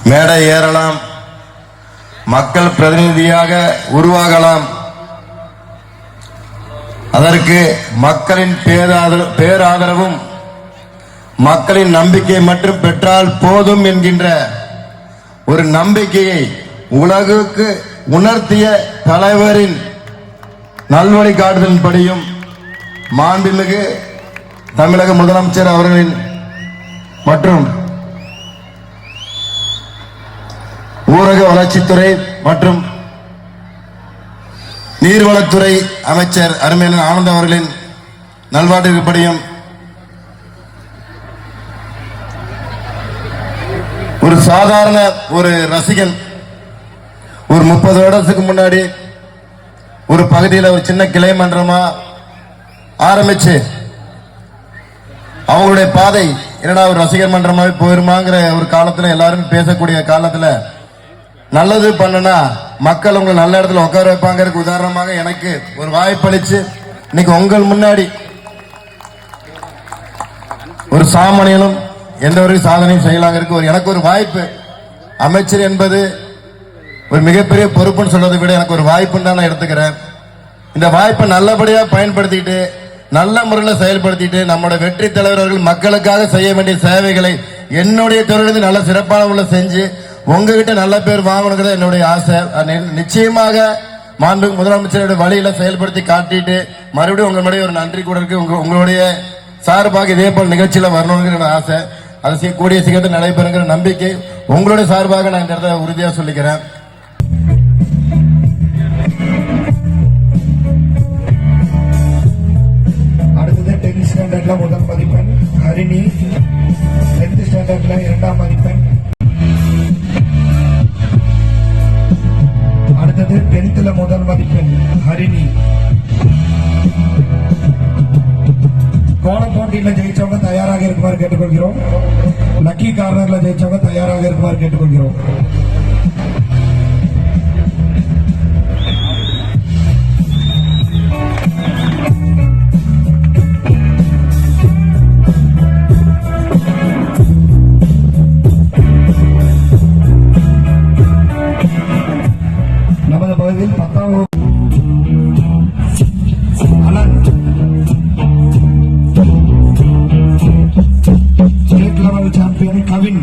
மேடை ஏறலாம், மக்கள் பிரதிநிதியாக உருவாகலாம். அதற்கு மக்களின் பேராதரவும் மக்களின் நம்பிக்கை மட்டும் பெற்றால் போதும் என்கின்ற ஒரு நம்பிக்கையை உலகுக்கு உணர்த்திய தலைவரின் நல்வழி காட்டுதலின்படியும் மாண்புமிகு தமிழக முதலமைச்சர் அவர்களின் மற்றும் ஊரக வளர்ச்சித்துறை மற்றும் நீர்வளத்துறை அமைச்சர் அருமையான ஆனந்த் அவர்களின் நல்வாழ்வுப்படியும் ஒரு சாதாரண ஒரு ரசிகன் ஒரு 30 வருடத்துக்கு முன்னாடி ஒரு பகுதியில் ஒரு சின்ன கிளை மன்றமா ஆரம்பிச்சு அவங்களுடைய பாதை என்னடா ஒரு ரசிகர் மன்றமாவே போயிருமாங்கிற ஒரு காலத்துல எல்லாரும் பேசக்கூடிய காலத்துல நல்லது பண்ணனா மக்கள் உங்களை நல்ல இடத்துல உட்கார வைப்பாங்கிறதுக்கு உதாரணமாக எனக்கு ஒரு வாய்ப்பளிச்சு இன்னைக்கு உங்கள் முன்னாடி ஒரு சாமானியனும் எந்த ஒரு சாதனையும் செய்யலாங்கிறதுக்கு எனக்கு ஒரு வாய்ப்பு. அமைச்சர் என்பது ஒரு மிகப்பெரிய பொறுப்புன்னு சொல்றதை விட எனக்கு ஒரு வாய்ப்புன்னு தான் நான் எடுத்துக்கிறேன். இந்த வாய்ப்பை நல்லபடியா பயன்படுத்திட்டு நல்ல முறையில் செயல்படுத்திட்டு நம்மளோட வெற்றி தலைவர்கள் மக்களுக்காக செய்ய வேண்டிய சேவைகளை என்னுடைய துறையிலிருந்து நல்ல சிறப்பான உள்ள செஞ்சு உங்ககிட்ட நல்ல பேர் வாங்கணுங்கிறது என்னுடைய ஆசை. நிச்சயமாக மாண்பு முதலமைச்சருடைய வழியில செயல்படுத்தி காட்டிட்டு மறுபடியும் உங்க முன்னாடி ஒரு நன்றி கூட இருக்கு. உங்களுடைய சார்பாக இதே போல் நிகழ்ச்சியில வரணுங்கிற ஆசை. அது கூடிய சீக்கிரத்தில் நடைபெறுங்கிற நம்பிக்கை உங்களுடைய சார்பாக நான் இந்த இடத்துல உறுதியாக சொல்லிக்கிறேன். அடுத்தது 10th ஸ்டாண்டர்ட்ல முதல் மதிப்பெண் ஹரிணி, 10th ஸ்டாண்டர்ட்ல 2ஆம் மதிப்பெண். அடுத்தது 10th முதல் மதிப்பெண் ஹரிணி. கோலம் போட்டியில ஜெயிச்சவங்க தயாராக இருக்குமாறு கேட்டுக்கொள்கிறோம். லக்கி கார்னர்ல ஜெயிச்சவங்க தயாராக இருக்குமாறு கேட்டுக்கொள்கிறோம். நமது பகுதியில் 10ஆம் ஸ்டேட் லெவல் சாம்பியன் கவின்